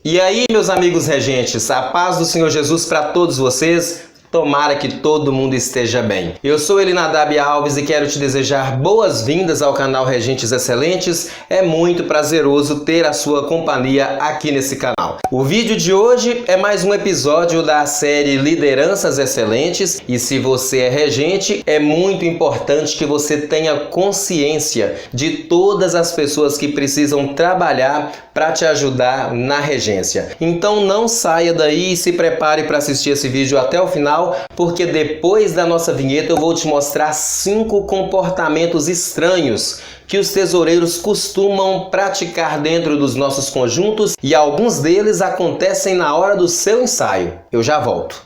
E aí, meus amigos regentes, a paz do Senhor Jesus para todos vocês. Tomara que todo mundo esteja bem. Eu sou Elinadab Alves e quero te desejar boas-vindas ao canal Regentes Excelentes. É muito prazeroso ter a sua companhia aqui nesse canal. O vídeo de hoje é mais um episódio da série Lideranças Excelentes e se você é regente, é muito importante que você tenha consciência de todas as pessoas que precisam trabalhar para te ajudar na regência. Então não saia daí e se prepare para assistir esse vídeo até o final, porque depois da nossa vinheta eu vou te mostrar 5 comportamentos estranhos que os tesoureiros costumam praticar dentro dos nossos conjuntos e alguns deles acontecem na hora do seu ensaio. Eu já volto.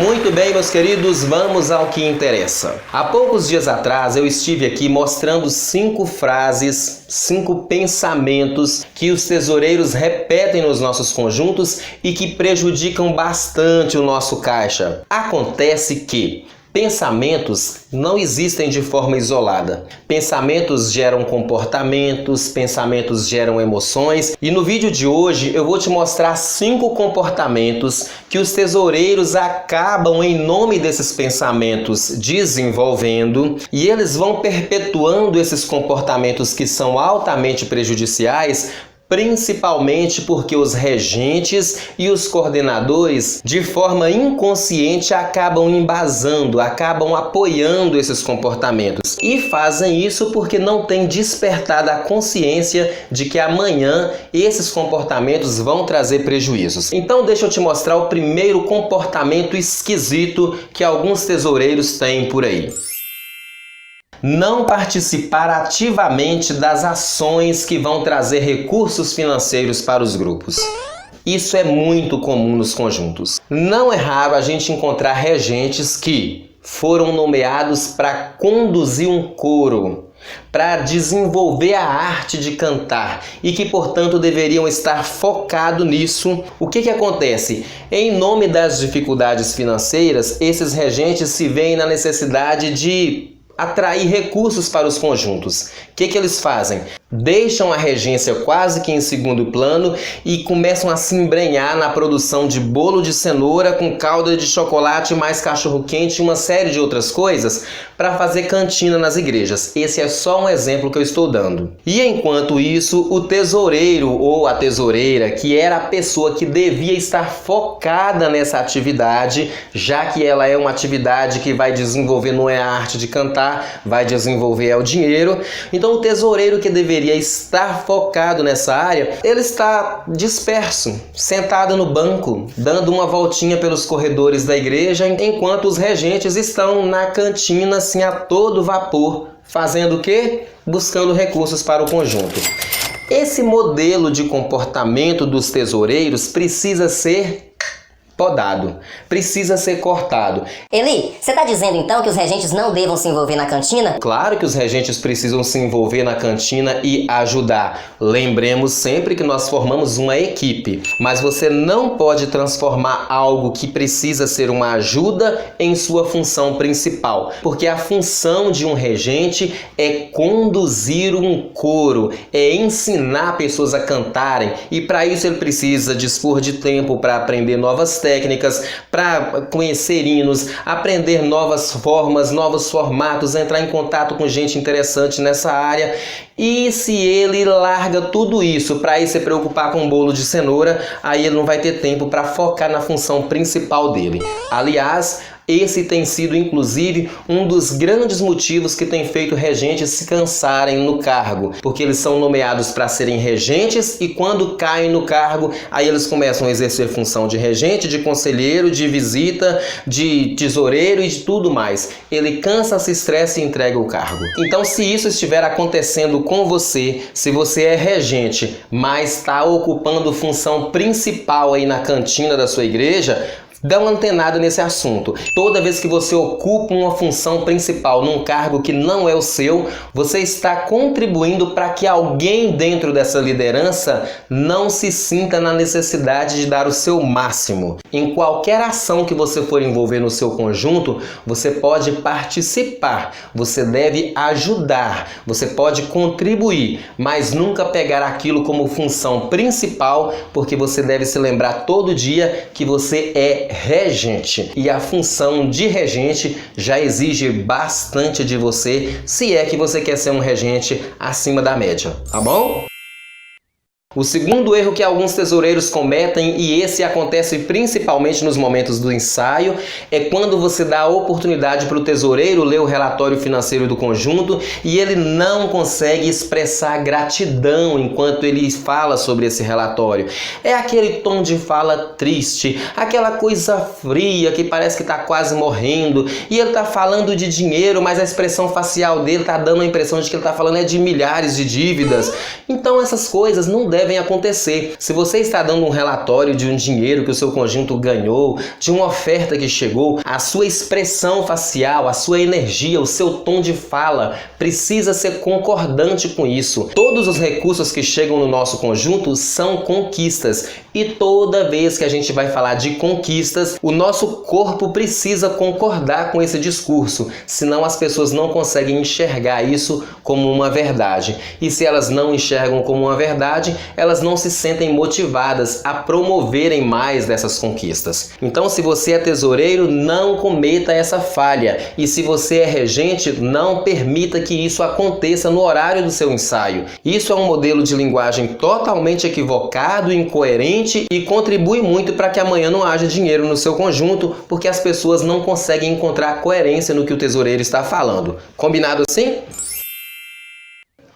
Muito bem, meus queridos, vamos ao que interessa. Há poucos dias atrás eu estive aqui mostrando 5 frases, 5 pensamentos que os tesoureiros repetem nos nossos conjuntos e que prejudicam bastante o nosso caixa. Acontece que pensamentos não existem de forma isolada. Pensamentos geram comportamentos, pensamentos geram emoções. E no vídeo de hoje eu vou te mostrar 5 comportamentos que os tesoureiros acabam, em nome desses pensamentos, desenvolvendo. E eles vão perpetuando esses comportamentos que são altamente prejudiciais, principalmente porque os regentes e os coordenadores, de forma inconsciente, acabam embasando, acabam apoiando esses comportamentos. E fazem isso porque não têm despertado a consciência de que amanhã esses comportamentos vão trazer prejuízos. Então deixa eu te mostrar o primeiro comportamento esquisito que alguns tesoureiros têm por aí. Não participar ativamente das ações que vão trazer recursos financeiros para os grupos. Isso é muito comum nos conjuntos. Não é raro a gente encontrar regentes que foram nomeados para conduzir um coro, para desenvolver a arte de cantar e que, portanto, deveriam estar focados nisso. O que acontece? Em nome das dificuldades financeiras, esses regentes se veem na necessidade de atrair recursos para os conjuntos. O que eles fazem? Deixam a regência quase que em segundo plano e começam a se embrenhar na produção de bolo de cenoura com calda de chocolate, mais cachorro-quente e uma série de outras coisas para fazer cantina nas igrejas. Esse é só um exemplo que eu estou dando. E enquanto isso, o tesoureiro ou a tesoureira, que era a pessoa que devia estar focada nessa atividade, já que ela é uma atividade que vai desenvolver, não é a arte de cantar, vai desenvolver o dinheiro. Então o tesoureiro que deveria estar focado nessa área, ele está disperso, sentado no banco, dando uma voltinha pelos corredores da igreja, enquanto os regentes estão na cantina assim a todo vapor, fazendo o quê? Buscando recursos para o conjunto. Esse modelo de comportamento dos tesoureiros precisa ser podado, precisa ser cortado. Eli, você está dizendo então que os regentes não devam se envolver na cantina? Claro que os regentes precisam se envolver na cantina e ajudar. Lembremos sempre que nós formamos uma equipe, mas você não pode transformar algo que precisa ser uma ajuda em sua função principal, porque a função de um regente é conduzir um coro, é ensinar pessoas a cantarem, e para isso ele precisa dispor de tempo para aprender novas técnicas, para conhecer hinos, aprender novas formas, novos formatos, entrar em contato com gente interessante nessa área. E se ele larga tudo isso para ir se preocupar com um bolo de cenoura, aí ele não vai ter tempo para focar na função principal dele. Aliás, esse tem sido, inclusive, um dos grandes motivos que tem feito regentes se cansarem no cargo, porque eles são nomeados para serem regentes e quando caem no cargo, aí eles começam a exercer função de regente, de conselheiro, de visita, de tesoureiro e de tudo mais. Ele cansa, se estressa e entrega o cargo. Então, se isso estiver acontecendo com você, se você é regente, mas está ocupando função principal aí na cantina da sua igreja, Dá uma antenada nesse assunto. Toda vez que você ocupa uma função principal num cargo que não é o seu, você está contribuindo para que alguém dentro dessa liderança não se sinta na necessidade de dar o seu máximo. Em qualquer ação que você for envolver no seu conjunto, você pode participar, você deve ajudar, você pode contribuir, mas nunca pegar aquilo como função principal, porque você deve se lembrar todo dia que você é regente. E a função de regente já exige bastante de você, se é que você quer ser um regente acima da média, tá bom? O segundo erro que alguns tesoureiros cometem, e esse acontece principalmente nos momentos do ensaio, é quando você dá a oportunidade para o tesoureiro ler o relatório financeiro do conjunto e ele não consegue expressar gratidão enquanto ele fala sobre esse relatório. É aquele tom de fala triste, aquela coisa fria que parece que está quase morrendo, e ele está falando de dinheiro, mas a expressão facial dele está dando a impressão de que ele está falando de milhares de dívidas. Então essas coisas não devem acontecer. Se você está dando um relatório de um dinheiro que o seu conjunto ganhou, de uma oferta que chegou, a sua expressão facial, a sua energia, o seu tom de fala precisa ser concordante com isso. Todos os recursos que chegam no nosso conjunto são conquistas, e toda vez que a gente vai falar de conquistas, o nosso corpo precisa concordar com esse discurso, senão as pessoas não conseguem enxergar isso como uma verdade. E se elas não enxergam como uma verdade, elas não se sentem motivadas a promoverem mais dessas conquistas. Então, se você é tesoureiro, não cometa essa falha. E se você é regente, não permita que isso aconteça no horário do seu ensaio. Isso é um modelo de linguagem totalmente equivocado, incoerente e contribui muito para que amanhã não haja dinheiro no seu conjunto, porque as pessoas não conseguem encontrar coerência no que o tesoureiro está falando. Combinado assim?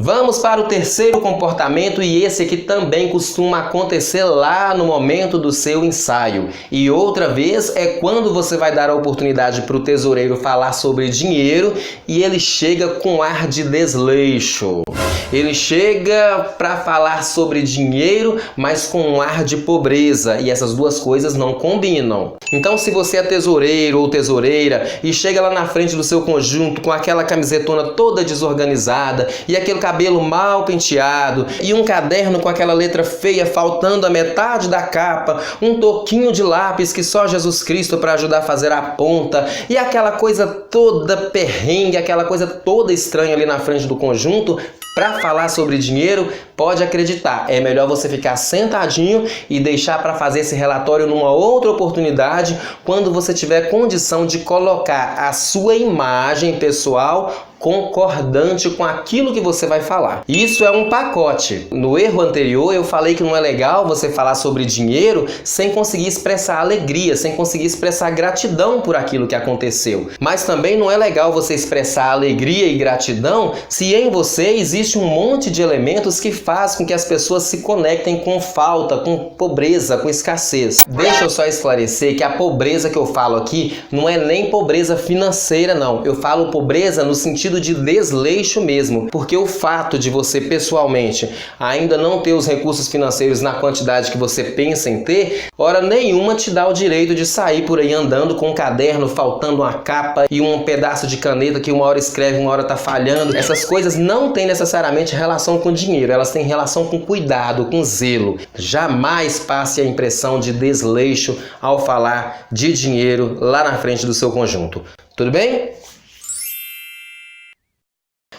Vamos para o terceiro comportamento, e esse aqui também costuma acontecer lá no momento do seu ensaio. E outra vez é quando você vai dar a oportunidade para o tesoureiro falar sobre dinheiro e ele chega com ar de desleixo. Ele chega para falar sobre dinheiro, mas com um ar de pobreza, e essas duas coisas não combinam. Então, se você é tesoureiro ou tesoureira e chega lá na frente do seu conjunto com aquela camisetona toda desorganizada e aquele cabelo mal penteado e um caderno com aquela letra feia faltando a metade da capa, um toquinho de lápis que só Jesus Cristo para ajudar a fazer a ponta e aquela coisa toda perrengue, aquela coisa toda estranha ali na frente do conjunto, para falar sobre dinheiro, pode acreditar, é melhor você ficar sentadinho e deixar para fazer esse relatório numa outra oportunidade, quando você tiver condição de colocar a sua imagem pessoal concordante com aquilo que você vai falar. Isso é um pacote. No erro anterior eu falei que não é legal você falar sobre dinheiro sem conseguir expressar alegria, sem conseguir expressar gratidão por aquilo que aconteceu. Mas também não é legal você expressar alegria e gratidão se em você existe um monte de elementos que faz com que as pessoas se conectem com falta, com pobreza, com escassez. Deixa eu só esclarecer que a pobreza que eu falo aqui não é nem pobreza financeira, não. Eu falo pobreza no sentido de desleixo mesmo, porque o fato de você pessoalmente ainda não ter os recursos financeiros na quantidade que você pensa em ter, hora nenhuma te dá o direito de sair por aí andando com um caderno faltando uma capa e um pedaço de caneta que uma hora escreve, uma hora tá falhando. Essas coisas não têm necessariamente relação com dinheiro, elas têm relação com cuidado, com zelo. Jamais passe a impressão de desleixo ao falar de dinheiro lá na frente do seu conjunto. Tudo bem?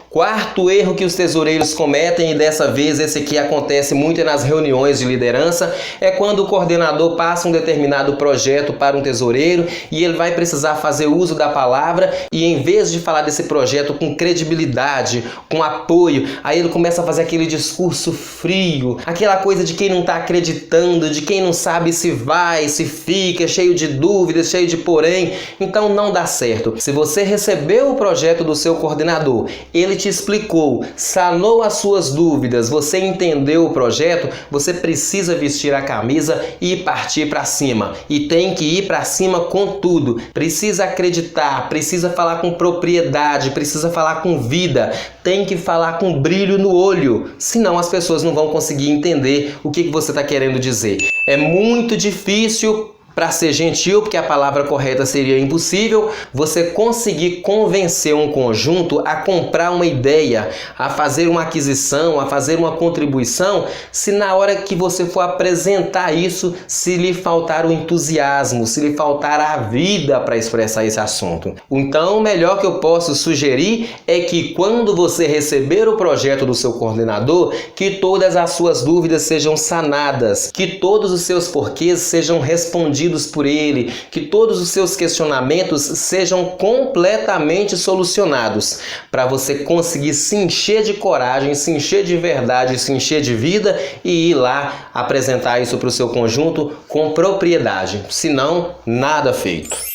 Quarto erro que os tesoureiros cometem, e dessa vez esse aqui acontece muito nas reuniões de liderança, é quando o coordenador passa um determinado projeto para um tesoureiro e ele vai precisar fazer uso da palavra, e em vez de falar desse projeto com credibilidade, com apoio, aí ele começa a fazer aquele discurso frio, aquela coisa de quem não está acreditando, de quem não sabe se vai, se fica, cheio de dúvidas, cheio de porém. Então não dá certo. Se você recebeu o projeto do seu coordenador, ele te explicou, sanou as suas dúvidas, você entendeu o projeto, você precisa vestir a camisa e partir para cima. E tem que ir para cima com tudo. Precisa acreditar, precisa falar com propriedade, precisa falar com vida, tem que falar com brilho no olho, senão as pessoas não vão conseguir entender o que você está querendo dizer. É muito difícil para ser gentil, porque a palavra correta seria impossível, você conseguir convencer um conjunto a comprar uma ideia, a fazer uma aquisição, a fazer uma contribuição, se na hora que você for apresentar isso, se lhe faltar o entusiasmo, se lhe faltar a vida para expressar esse assunto. Então, o melhor que eu posso sugerir é que quando você receber o projeto do seu coordenador, que todas as suas dúvidas sejam sanadas, que todos os seus porquês sejam respondidos por ele, que todos os seus questionamentos sejam completamente solucionados, para você conseguir se encher de coragem, se encher de verdade, se encher de vida e ir lá apresentar isso para o seu conjunto com propriedade. Senão, nada feito.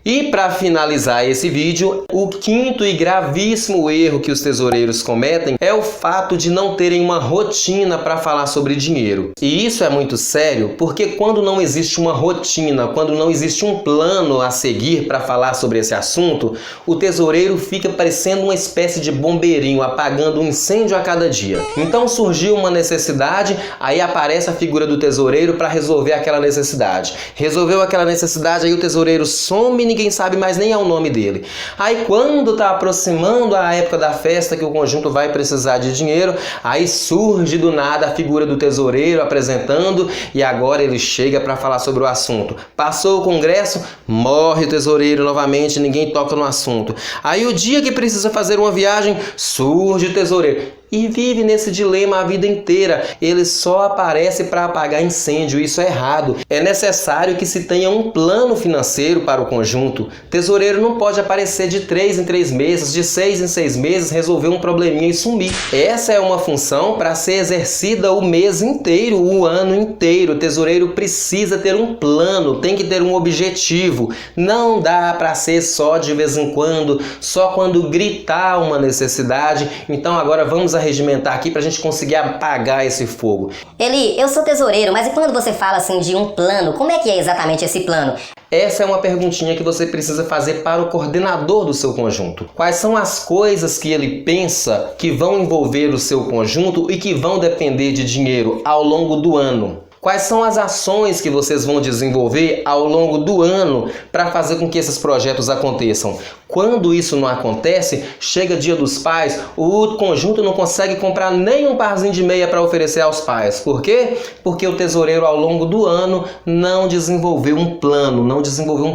E para finalizar esse vídeo, o quinto e gravíssimo erro que os tesoureiros cometem é o fato de não terem uma rotina para falar sobre dinheiro. E isso é muito sério porque quando não existe uma rotina, quando não existe um plano a seguir para falar sobre esse assunto, o tesoureiro fica parecendo uma espécie de bombeirinho apagando um incêndio a cada dia. Então surgiu uma necessidade, aí aparece a figura do tesoureiro para resolver aquela necessidade. Resolveu aquela necessidade, aí o tesoureiro some, ninguém sabe mais nem é o nome dele. Aí quando está aproximando a época da festa que o conjunto vai precisar de dinheiro, aí surge do nada a figura do tesoureiro apresentando e agora ele chega para falar sobre o assunto. Passou o congresso, morre o tesoureiro novamente, ninguém toca no assunto. Aí o dia que precisa fazer uma viagem, surge o tesoureiro. E vive nesse dilema a vida inteira. Ele só aparece para apagar incêndio. Isso é errado. É necessário que se tenha um plano financeiro para o conjunto. Tesoureiro não pode aparecer de 3 em 3 meses, de 6 em 6 meses, resolver um probleminha e sumir. Essa é uma função para ser exercida o mês inteiro, o ano inteiro. O tesoureiro precisa ter um plano, tem que ter um objetivo. Não dá para ser só de vez em quando, só quando gritar uma necessidade. Então agora vamos regimentar aqui para a gente conseguir apagar esse fogo. Eli, eu sou tesoureiro, mas e quando você fala assim de um plano, como é que é exatamente esse plano? Essa é uma perguntinha que você precisa fazer para o coordenador do seu conjunto. Quais são as coisas que ele pensa que vão envolver o seu conjunto e que vão depender de dinheiro ao longo do ano? Quais são as ações que vocês vão desenvolver ao longo do ano para fazer com que esses projetos aconteçam? Quando isso não acontece, chega Dia dos Pais, o conjunto não consegue comprar nem um parzinho de meia para oferecer aos pais. Por quê? Porque o tesoureiro ao longo do ano não desenvolveu um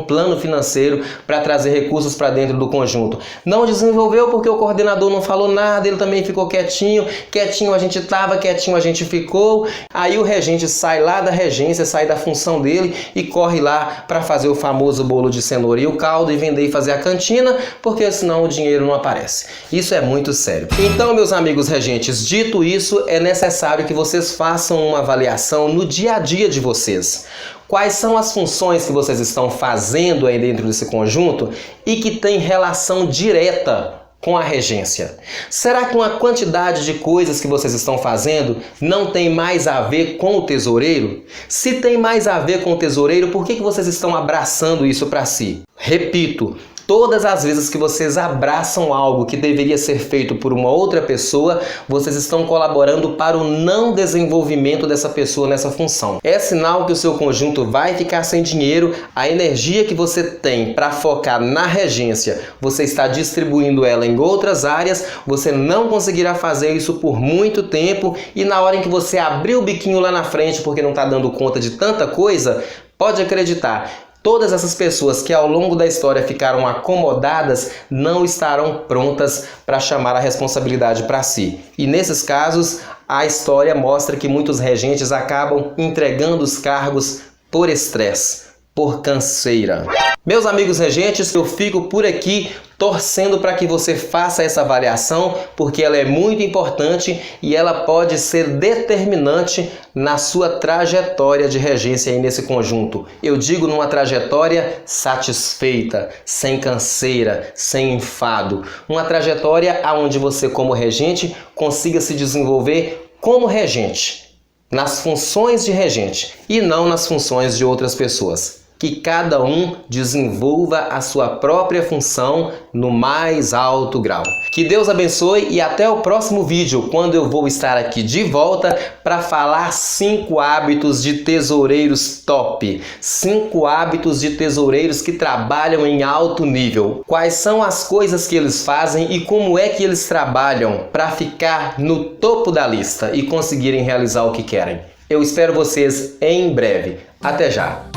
plano financeiro para trazer recursos para dentro do conjunto. Não desenvolveu porque o coordenador não falou nada, ele também ficou quietinho. Quietinho a gente estava, quietinho a gente ficou. Aí o regente sai lá da regência, sai da função dele e corre lá para fazer o famoso bolo de cenoura e o caldo e vender e fazer a cantina, porque senão o dinheiro não aparece. Isso é muito sério. Então, meus amigos regentes, dito isso, é necessário que vocês façam uma avaliação no dia a dia de vocês. Quais são as funções que vocês estão fazendo aí dentro desse conjunto e que tem relação direta com a regência? Será que uma quantidade de coisas que vocês estão fazendo não tem mais a ver com o tesoureiro? Se tem mais a ver com o tesoureiro, por que vocês estão abraçando isso para si? Repito, todas as vezes que vocês abraçam algo que deveria ser feito por uma outra pessoa, vocês estão colaborando para o não desenvolvimento dessa pessoa nessa função. É sinal que o seu conjunto vai ficar sem dinheiro, a energia que você tem para focar na regência, você está distribuindo ela em outras áreas, você não conseguirá fazer isso por muito tempo e na hora em que você abrir o biquinho lá na frente porque não está dando conta de tanta coisa, pode acreditar, todas essas pessoas que ao longo da história ficaram acomodadas não estarão prontas para chamar a responsabilidade para si. E nesses casos, a história mostra que muitos regentes acabam entregando os cargos por estresse, por canseira. Meus amigos regentes, eu fico por aqui torcendo para que você faça essa avaliação, porque ela é muito importante e ela pode ser determinante na sua trajetória de regência aí nesse conjunto. Eu digo numa trajetória satisfeita, sem canseira, sem enfado. Uma trajetória onde você, como regente, consiga se desenvolver como regente, nas funções de regente e não nas funções de outras pessoas. que cada um desenvolva a sua própria função no mais alto grau. Que Deus abençoe e até o próximo vídeo, quando eu vou estar aqui de volta para falar 5 hábitos de tesoureiros top. 5 hábitos de tesoureiros que trabalham em alto nível. Quais são as coisas que eles fazem e como é que eles trabalham para ficar no topo da lista e conseguirem realizar o que querem. Eu espero vocês em breve. Até já!